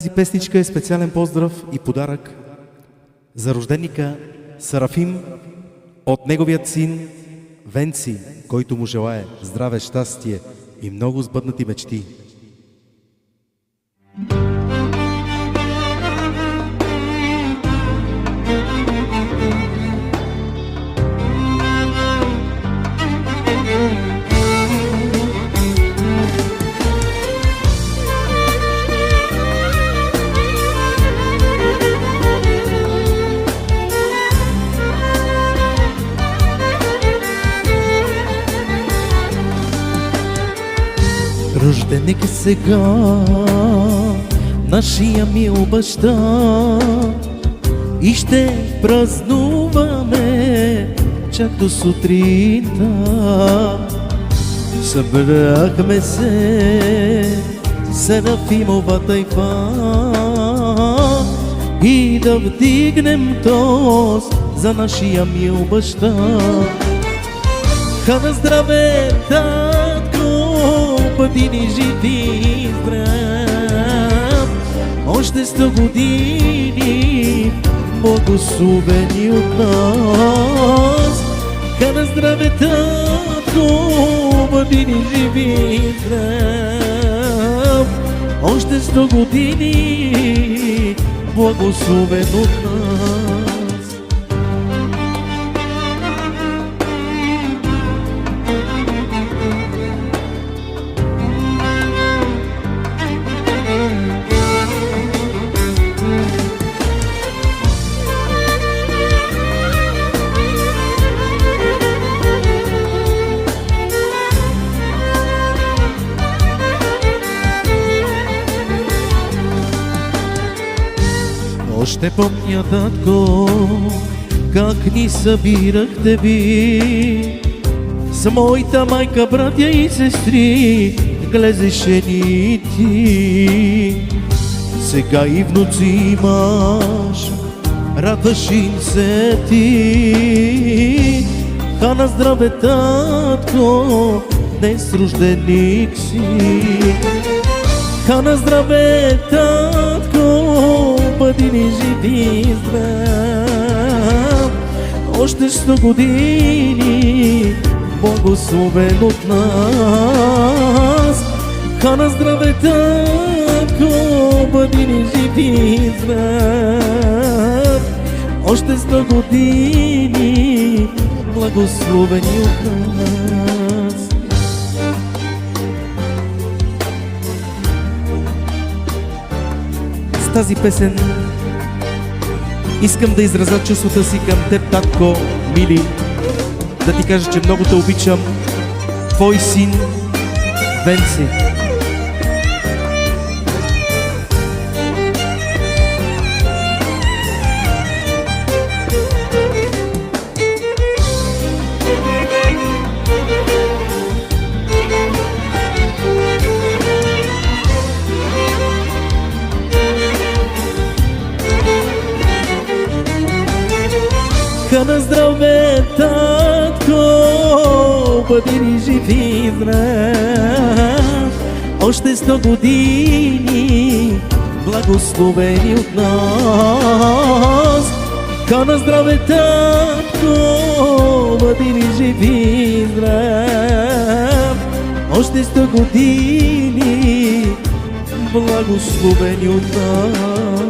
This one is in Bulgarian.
Тази песничка е специален поздрав и подарък за рожденика Сарафим от неговият син Венци, който му желае здраве, щастие и много сбъднати мечти. Рожденик е сега нашия мил баща и ще празнуваме чак до сутринта. Събрахме се Серафимова тайфа и да вдигнем тост за нашия мил баща. Ха на здраве, татко, години жив и здрав, още 100 години благословени от нас. Ха на здраве, татко, години жив и здрав, още 100 години благословен от нас. Още помня, татко, как ни събирахте ви с моята майка, братя и сестри, глезеше ни ти. Сега и внуци имаш, радваш им се ти. Ха на здраве, татко, днес рожденик си. Ха на здраве, татко, бъди ни жив и здрав, още 100 години благословен от нас. Ха на здраве, татко, бъди ни жив и здрав, още 100 години благословени от нас. С тази песен искам да изразя чувствата си към теб, татко, мили, да ти кажа, че много те обичам, твой син Венци. Ха на здраве, татко, бъди ни жив и здрав, още 100 години благословени от нас. Ха на здраве, татко, бъди ни жив и здрав, още 100 години благословени от нас.